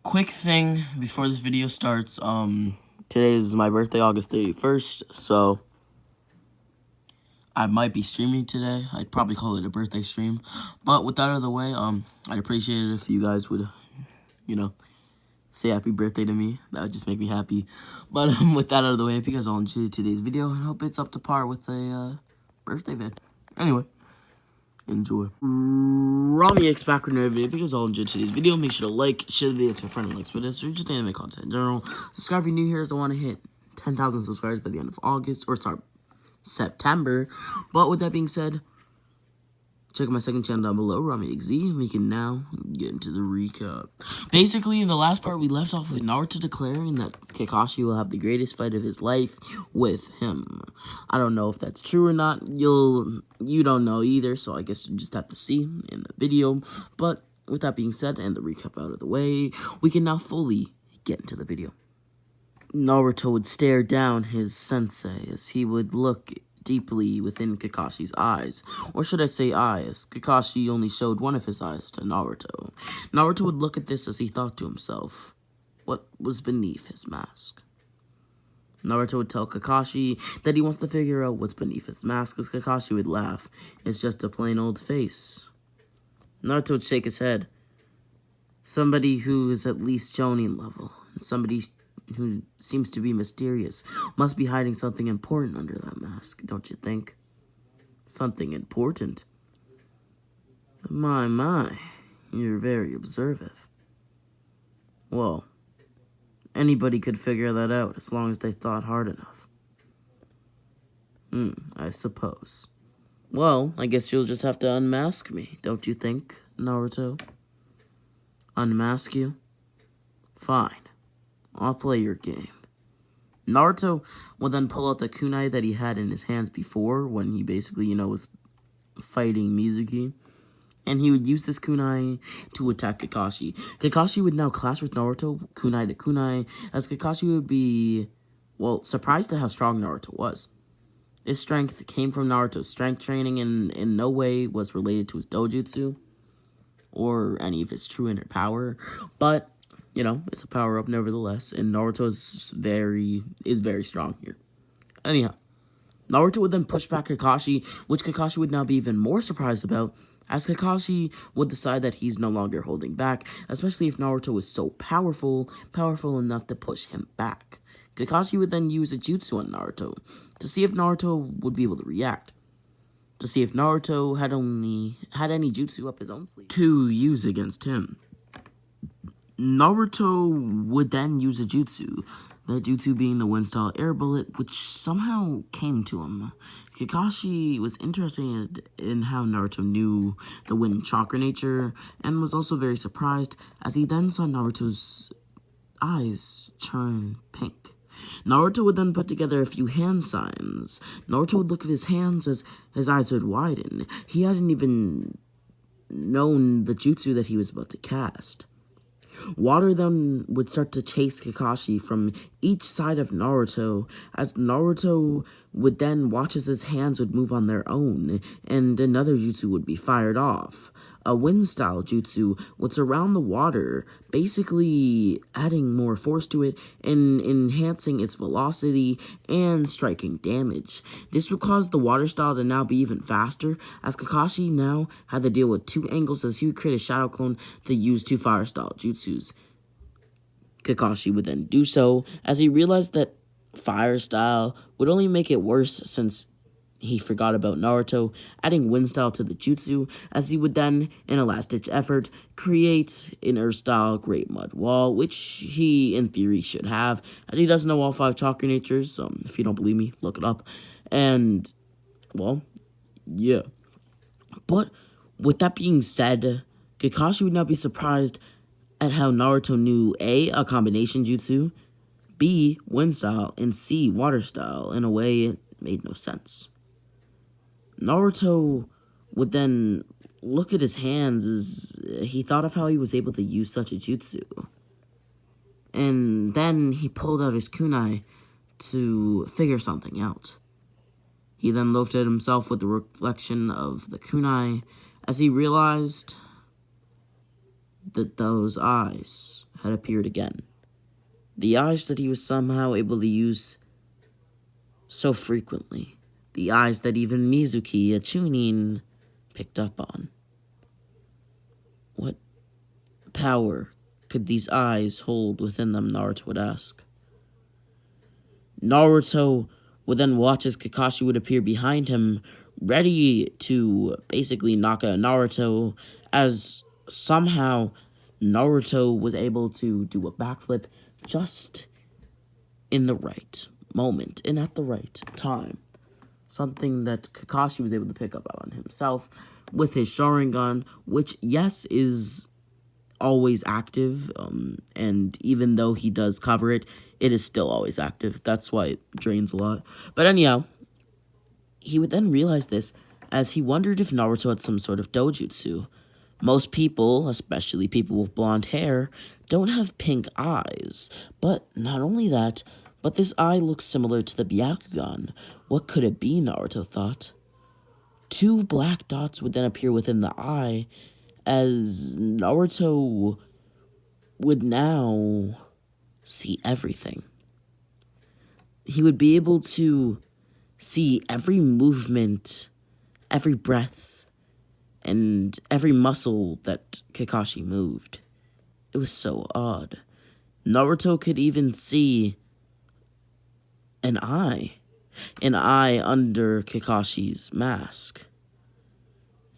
quick thing before this video starts. Today is my birthday, August 31st, so I might be streaming today. I'd probably call it a birthday stream. But with that out of the way, I'd appreciate it if you guys would, say happy birthday to me. That would just make me happy. But with that out of the way, if you guys all enjoyed today's video, I hope it's up to par with a birthday vid. Anyway, enjoy. Rami X back with another video. If you guys all enjoyed today's video, make sure to like, share the video to a friend who likes this, or just anime content in general. Subscribe if you're new here, as I want to hit 10,000 subscribers by the end of August, or sorry, September. But with that being said, check out my second channel down below, Rami XZ, and we can now get into the recap. Basically, in the last part, we left off with Naruto declaring that Kakashi will have the greatest fight of his life with him. I don't know if that's true or not. You don't know either, so I guess you just have to see in the video. But with that being said, and the recap out of the way, we can now fully get into the video. Naruto would stare down his sensei as he would look deeply within Kakashi's eyes. Or should I say eyes? Kakashi only showed one of his eyes to Naruto. Naruto would look at this as he thought to himself, what was beneath his mask? Naruto would tell Kakashi that he wants to figure out what's beneath his mask, as Kakashi would laugh. It's just a plain old face. Naruto would shake his head. Somebody who is at least shonen level, and somebody who seems to be mysterious, must be hiding something important under that mask, don't you think? Something important? My, you're very observant. Well, anybody could figure that out as long as they thought hard enough. I suppose. Well, I guess you'll just have to unmask me, don't you think, Naruto? Unmask you? Fine. I'll play your game. Naruto will then pull out the kunai that he had in his hands before, when he basically, was fighting Mizuki. And he would use this kunai to attack Kakashi. Kakashi would now clash with Naruto, kunai to kunai, as Kakashi would be, surprised at how strong Naruto was. His strength came from Naruto's strength training and in no way was related to his Dojutsu or any of his true inner power, but it's a power-up nevertheless, and Naruto is very strong here. Anyhow, Naruto would then push back Kakashi, which Kakashi would now be even more surprised about, as Kakashi would decide that he's no longer holding back, especially if Naruto is so powerful enough to push him back. Kakashi would then use a jutsu on Naruto, to see if Naruto would be able to react. To see if Naruto had any jutsu up his own sleeve to use against him. Naruto would then use a jutsu, that jutsu being the wind-style air bullet, which somehow came to him. Kakashi was interested in how Naruto knew the wind chakra nature, and was also very surprised as he then saw Naruto's eyes turn pink. Naruto would then put together a few hand signs. Naruto would look at his hands as his eyes would widen. He hadn't even known the jutsu that he was about to cast. Water then would start to chase Kakashi from each side of Naruto, as Naruto would then watch as his hands would move on their own, and another jutsu would be fired off. A wind-style jutsu would surround the water, basically adding more force to it and enhancing its velocity and striking damage. This would cause the water style to now be even faster, as Kakashi now had to deal with two angles as he would create a shadow clone to use two fire-style jutsus. Kakashi would then do so, as he realized that fire style would only make it worse since he forgot about Naruto, adding wind style to the jutsu, as he would then, in a last-ditch effort, create an earth-style great mud wall, which he, in theory, should have, as he doesn't know all 5 chakra natures, so if you don't believe me, look it up. And, yeah. But, with that being said, Kakashi would now be surprised at how Naruto knew A, a combination jutsu, B, wind style, and C, water style, in a way it made no sense. Naruto would then look at his hands as he thought of how he was able to use such a jutsu. And then he pulled out his kunai to figure something out. He then looked at himself with the reflection of the kunai as he realized that those eyes had appeared again. The eyes that he was somehow able to use so frequently. The eyes that even Mizuki, a Chunin, picked up on. What power could these eyes hold within them, Naruto would ask. Naruto would then watch as Kakashi would appear behind him, ready to basically knock out Naruto, as somehow Naruto was able to do a backflip just in the right moment and at the right time. Something that Kakashi was able to pick up on himself with his Sharingan, which, yes, is always active, and even though he does cover it, it is still always active. That's why it drains a lot. But anyhow, he would then realize this as he wondered if Naruto had some sort of dojutsu. Most people, especially people with blonde hair, don't have pink eyes. But not only that, but this eye looks similar to the Byakugan. What could it be, Naruto thought? 2 black dots would then appear within the eye, as Naruto would now see everything. He would be able to see every movement, every breath, and every muscle that Kakashi moved. It was so odd. Naruto could even see an eye under Kakashi's mask.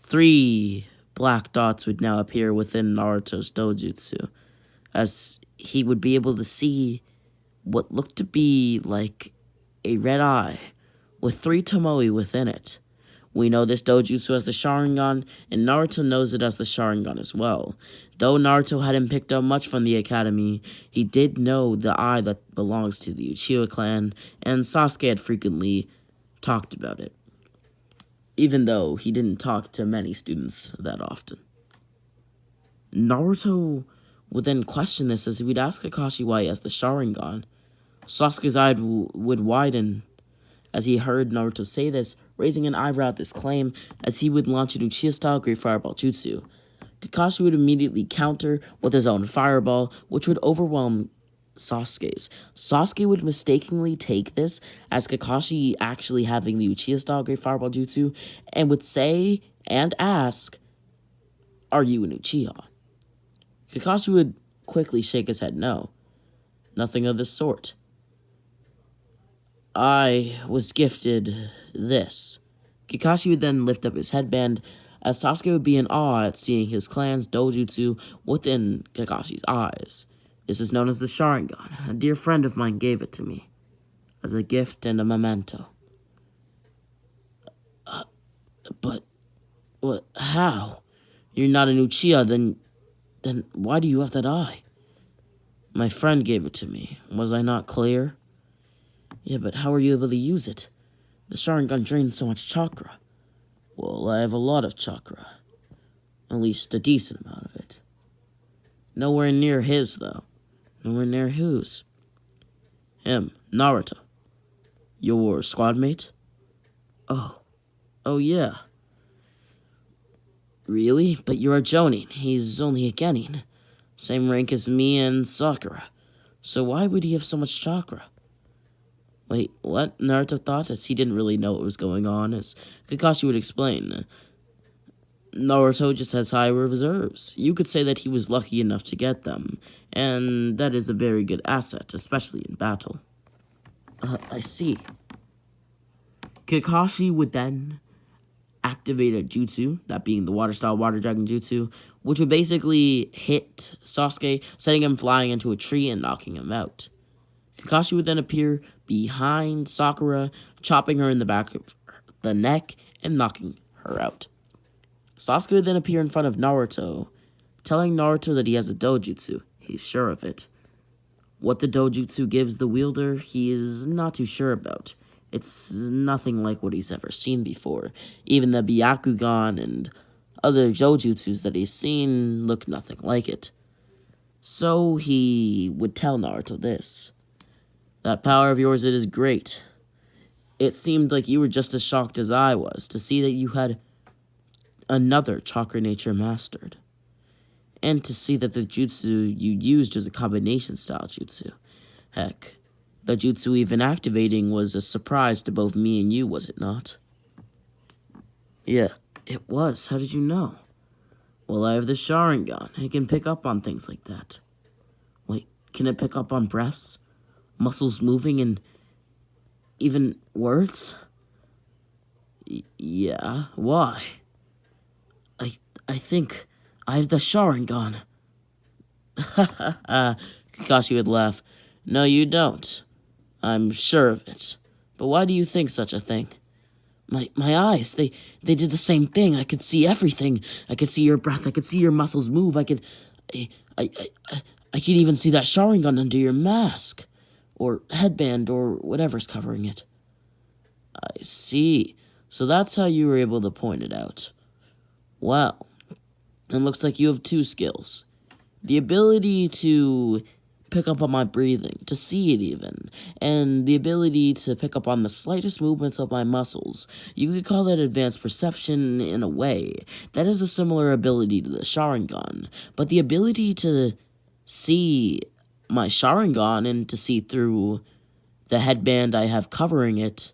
3 black dots would now appear within Naruto's dojutsu, as he would be able to see what looked to be like a red eye with 3 Tomoe within it. We know this dojutsu as the Sharingan, and Naruto knows it as the Sharingan as well. Though Naruto hadn't picked up much from the academy, he did know the eye that belongs to the Uchiha clan, and Sasuke had frequently talked about it, even though he didn't talk to many students that often. Naruto would then question this as he would ask Kakashi why he has the Sharingan. Sasuke's eye would widen as he heard Naruto say this, raising an eyebrow at this claim as he would launch an Uchiha-style Great Fireball Jutsu. Kakashi would immediately counter with his own Fireball, which would overwhelm Sasuke's. Sasuke would mistakenly take this as Kakashi actually having the Uchiha-style Great Fireball Jutsu, and would say and ask, "Are you an Uchiha?" Kakashi would quickly shake his head no. Nothing of the sort. I was gifted this. Kakashi would then lift up his headband, as Sasuke would be in awe at seeing his clan's dojutsu within Kakashi's eyes. This is known as the Sharingan. A dear friend of mine gave it to me as a gift and a memento. But what? How? You're not an Uchiha, then why do you have that eye? My friend gave it to me. Was I not clear? Yeah, but how are you able to use it? The Sharingan drains so much chakra. Well, I have a lot of chakra. At least a decent amount of it. Nowhere near his, though. Nowhere near whose? Him, Naruto. Your squad mate? Oh, yeah. Really? But you're a Jonin. He's only a Genin. Same rank as me and Sakura. So why would he have so much chakra? Wait, what? Naruto thought, as he didn't really know what was going on, as Kakashi would explain. Naruto just has high reserves. You could say that he was lucky enough to get them, and that is a very good asset, especially in battle. I see. Kakashi would then activate a jutsu, that being the water-style water dragon jutsu, which would basically hit Sasuke, setting him flying into a tree and knocking him out. Kakashi would then appear behind Sakura, chopping her in the back of the neck and knocking her out. Sasuke would then appear in front of Naruto, telling Naruto that he has a dojutsu. He's sure of it. What the dojutsu gives the wielder, he is not too sure about. It's nothing like what he's ever seen before. Even the Byakugan and other dojutsus that he's seen look nothing like it. So he would tell Naruto this. That power of yours, it is great. It seemed like you were just as shocked as I was to see that you had another chakra nature mastered. and to see that the jutsu you used is a combination style jutsu. Heck, the jutsu even activating was a surprise to both me and you, was it not? Yeah, it was. How did you know? Well, I have the Sharingan. It can pick up on things like that. Wait, can it pick up on breaths, muscles moving, and even words? Yeah, why? I think I have the Sharingan. Kakashi would laugh. No, you don't. I'm sure of it. But why do you think such a thing? My eyes, they did the same thing. I could see everything. I could see your breath. I could see your muscles move. I could even see that Sharingan under your mask. Or headband, or whatever's covering it. I see. So that's how you were able to point it out. Wow. It looks like you have two skills. The ability to pick up on my breathing, to see it even, and the ability to pick up on the slightest movements of my muscles. You could call that advanced perception in a way. That is a similar ability to the Sharingan, but the ability to see my Sharingan and to see through the headband I have covering it,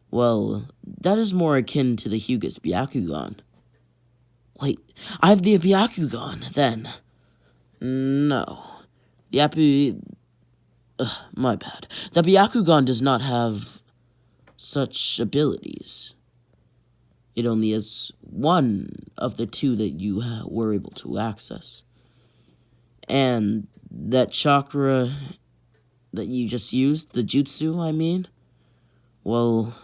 well, that is more akin to the Hyuga's Byakugan. Wait, I have the Byakugan, then. No. My bad. The Byakugan does not have such abilities. It only has one of the two that you were able to access. And that chakra that you just used, the jutsu, I mean, well,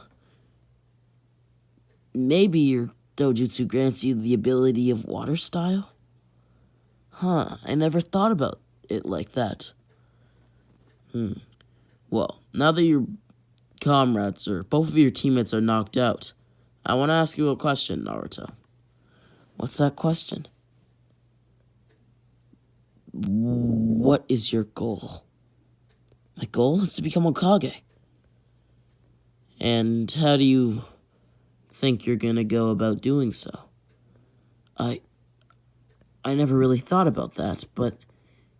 maybe your Dojutsu grants you the ability of water style? Huh, I never thought about it like that. Well, now that your comrades, or both of your teammates, are knocked out, I want to ask you a question, Naruto. What's that question? What is your goal? My goal is to become Hokage. And how do you think you're gonna go about doing so? I never really thought about that, but,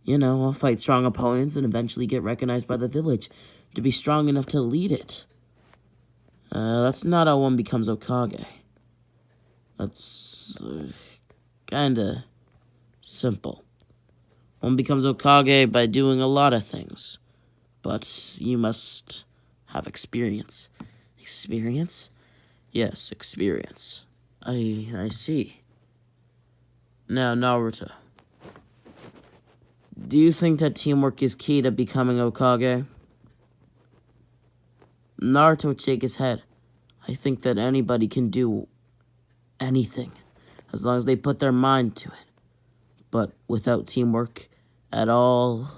I'll fight strong opponents and eventually get recognized by the village to be strong enough to lead it. That's not how one becomes Hokage. That's kinda simple. One becomes Hokage by doing a lot of things, but you must have experience. Experience? Yes, experience. I see. Now, Naruto, do you think that teamwork is key to becoming Hokage? Naruto would shake his head. I think that anybody can do anything, as long as they put their mind to it. But without teamwork at all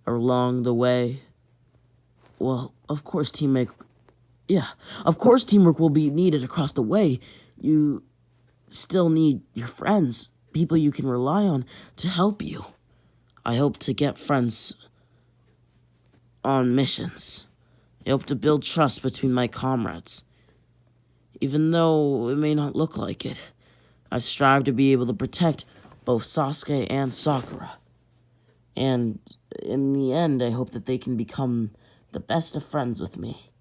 along the way, well, of course teamwork will be needed across the way. You still need your friends, people you can rely on to help you. I hope to get friends on missions. I hope to build trust between my comrades. Even though it may not look like it, I strive to be able to protect both Sasuke and Sakura. And in the end, I hope that they can become the best of friends with me.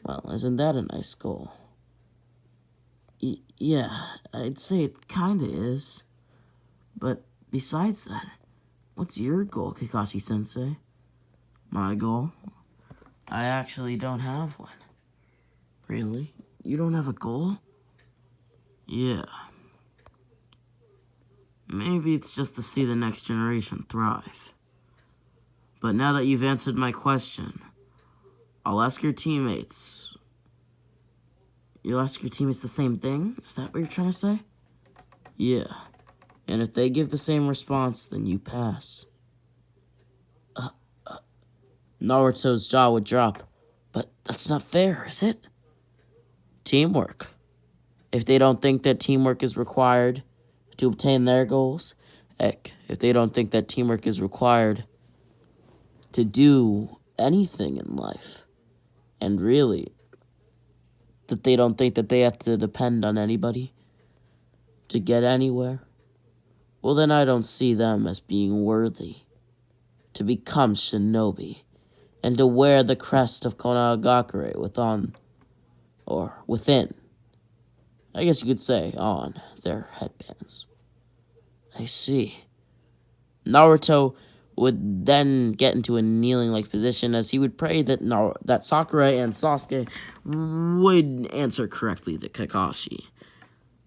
Well, isn't that a nice goal? Yeah, I'd say it kinda is. But besides that, what's your goal, Kakashi-sensei? My goal? I actually don't have one. Really? You don't have a goal? Yeah. Maybe it's just to see the next generation thrive. But now that you've answered my question, I'll ask your teammates. You'll ask your teammates the same thing? Is that what you're trying to say? Yeah. And if they give the same response, then you pass. Naruto's jaw would drop. But that's not fair, is it? Teamwork. If they don't think that teamwork is required to obtain their goals, heck, if they don't think that teamwork is required to do anything in life, and really, that they don't think that they have to depend on anybody to get anywhere, well then I don't see them as being worthy to become shinobi and to wear the crest of Konagakure within, I guess you could say, on their headbands. I see. Naruto would then get into a kneeling-like position as he would pray that Sakura and Sasuke would answer correctly to Kakashi.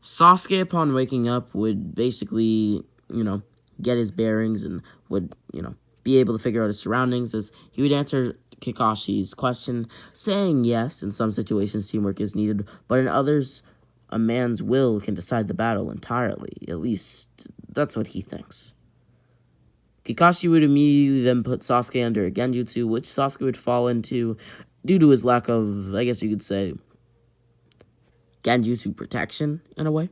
Sasuke, upon waking up, would basically, get his bearings and would, be able to figure out his surroundings as he would answer Kakashi's question, saying yes, in some situations teamwork is needed, but in others, a man's will can decide the battle entirely. At least, that's what he thinks. Kakashi would immediately then put Sasuke under a genjutsu, which Sasuke would fall into due to his lack of, I guess you could say, genjutsu protection, in a way.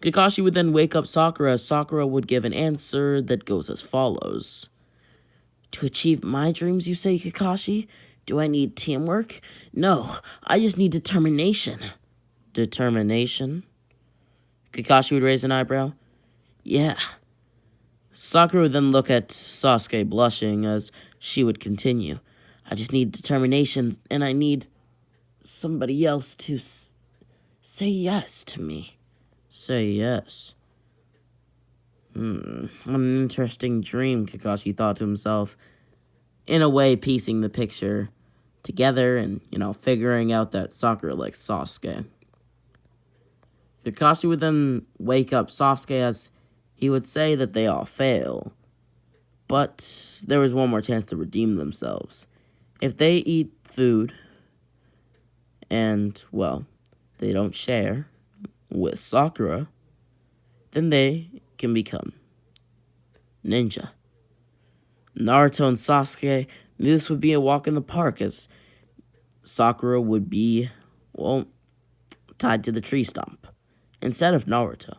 Kakashi would then wake up Sakura, as Sakura would give an answer that goes as follows. To achieve my dreams, you say, Kakashi? Do I need teamwork? No, I just need determination. Determination? Kakashi would raise an eyebrow. Yeah. Sakura would then look at Sasuke, blushing, as she would continue. I just need determination, and I need somebody else to say yes to me. Say yes. What an interesting dream, Kakashi thought to himself. In a way, piecing the picture together and, figuring out that Sakura likes Sasuke. Kakashi would then wake up Sasuke as he would say that they all fail. But there was one more chance to redeem themselves. If they eat food and, they don't share with Sakura, then they can become ninja. Naruto and Sasuke knew this would be a walk in the park as Sakura would be, tied to the tree stump instead of Naruto.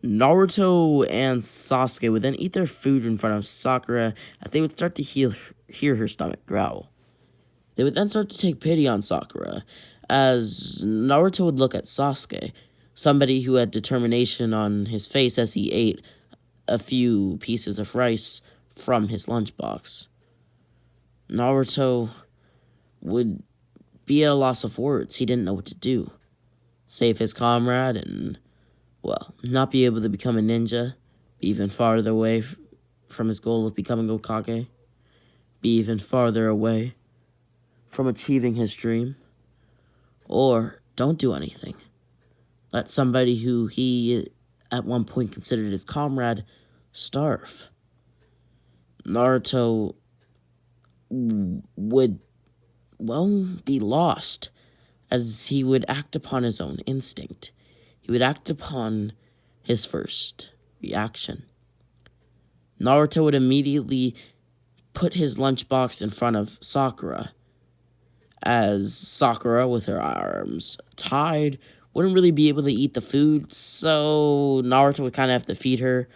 Naruto and Sasuke would then eat their food in front of Sakura as they would start to hear her stomach growl. They would then start to take pity on Sakura as Naruto would look at Sasuke, somebody who had determination on his face as he ate a few pieces of rice from his lunchbox. Naruto would be at a loss of words. He didn't know what to do. Save his comrade and, not be able to become a ninja, be even farther away from his goal of becoming Hokage, be even farther away from achieving his dream, or don't do anything. Let somebody who he at one point considered his comrade starve. Naruto would, be lost as he would act upon his own instinct. He would act upon his first reaction. Naruto would immediately put his lunchbox in front of Sakura, as Sakura, with her arms tied, wouldn't really be able to eat the food, so Naruto would kind of have to feed her.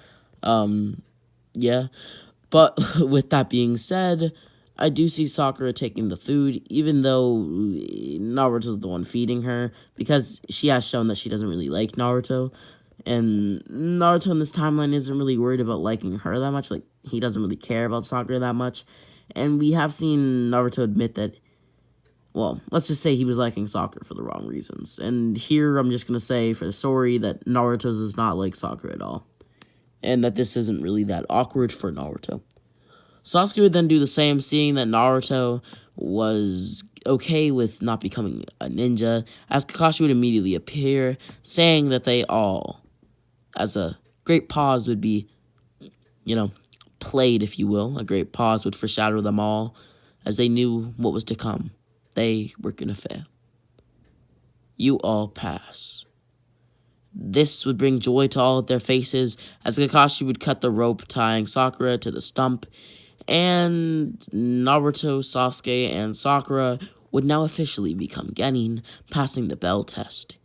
But with that being said, I do see Sakura taking the food, even though Naruto's the one feeding her, because she has shown that she doesn't really like Naruto, and Naruto in this timeline isn't really worried about liking her that much. Like, he doesn't really care about Sakura that much, and we have seen Naruto admit that, let's just say he was liking Sakura for the wrong reasons, and here I'm just going to say for the story that Naruto does not like Sakura at all, and that this isn't really that awkward for Naruto. Sasuke would then do the same, seeing that Naruto was okay with not becoming a ninja, as Kakashi would immediately appear, saying that they all, as a great pause would be, played, if you will. A great pause would foreshadow them all, as they knew what was to come. They were going to fail. You all pass. This would bring joy to all of their faces, as Kakashi would cut the rope tying Sakura to the stump, and Naruto, Sasuke, and Sakura would now officially become genin, passing the bell test.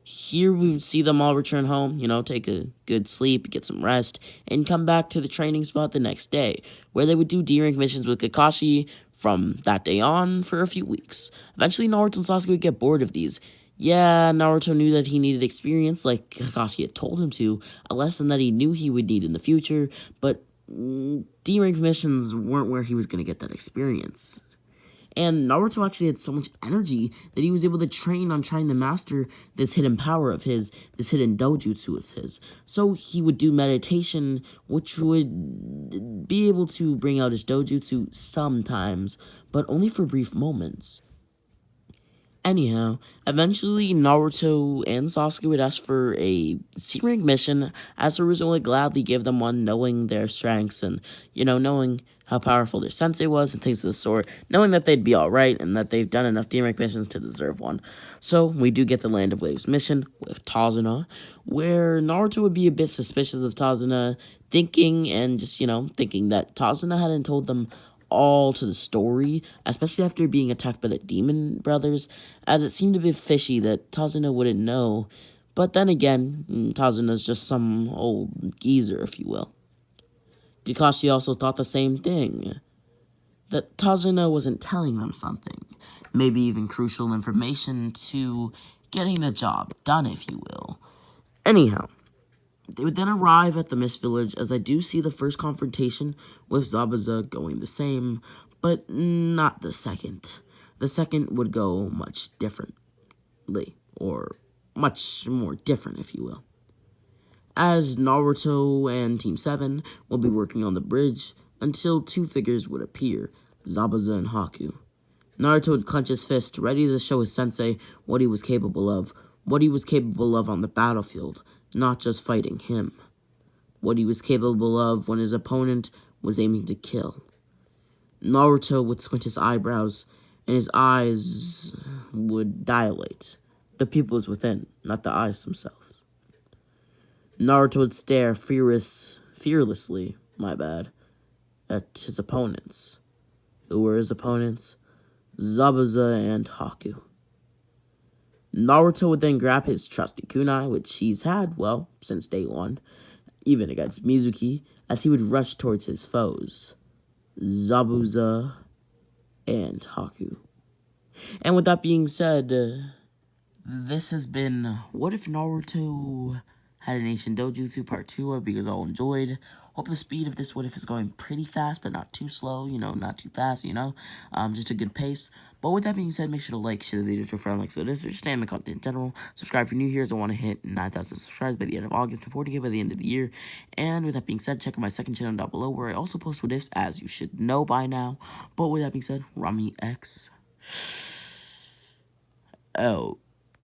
Here we would see them all return home, take a good sleep, get some rest, and come back to the training spot the next day, where they would do D-rank missions with Kakashi from that day on for a few weeks. Eventually, Naruto and Sasuke would get bored of these, Yeah, Naruto knew that he needed experience, like Kakashi had told him to, a lesson that he knew he would need in the future, but D-rank missions weren't where he was going to get that experience. And Naruto actually had so much energy that he was able to train on trying to master this hidden power of his, this hidden dojutsu of his. So he would do meditation, which would be able to bring out his dojutsu sometimes, but only for brief moments. Anyhow, eventually Naruto and Sasuke would ask for a secret mission, as Naruto would gladly give them one, knowing their strengths and, knowing how powerful their sensei was and things of the sort, knowing that they'd be alright and that they've done enough D-rank missions to deserve one. So, we do get the Land of Waves mission with Tazuna, where Naruto would be a bit suspicious of Tazuna, thinking that Tazuna hadn't told them all to the story, especially after being attacked by the Demon Brothers, as it seemed a bit fishy that Tazuna wouldn't know. But then again, Tazuna's just some old geezer, if you will. Kakashi also thought the same thing, that Tazuna wasn't telling them something, maybe even crucial information to getting the job done, if you will. Anyhow, they would then arrive at the Mist Village, as I do see the first confrontation with Zabuza going the same, but not the second. The second would go much differently, or much more different, if you will. As Naruto and Team 7 will be working on the bridge until two figures would appear, Zabuza and Haku. Naruto would clench his fist, ready to show his sensei what he was capable of on the battlefield, not just fighting him. What he was capable of when his opponent was aiming to kill. Naruto would squint his eyebrows, and his eyes would dilate. The pupils within, not the eyes themselves. Naruto would stare fearlessly, at his opponents. Who were his opponents? Zabuza and Haku. Naruto would then grab his trusty kunai, which he's had, since day one, even against Mizuki, as he would rush towards his foes, Zabuza and Haku. And with that being said, this has been What If Naruto Had an Ancient Dojutsu Part 2. I hope you guys all enjoyed. Hope the speed of this What If is going pretty fast, but not too slow, not too fast, just a good pace. But with that being said, make sure to like, share the video to a friend like so this, or just stay in the content in general. Subscribe if you're new here, as I want to hit 9,000 subscribers by the end of August, and 40K by the end of the year. And with that being said, check out my second channel down below, where I also post What Ifs, as you should know by now. But with that being said, Rami X. Oh.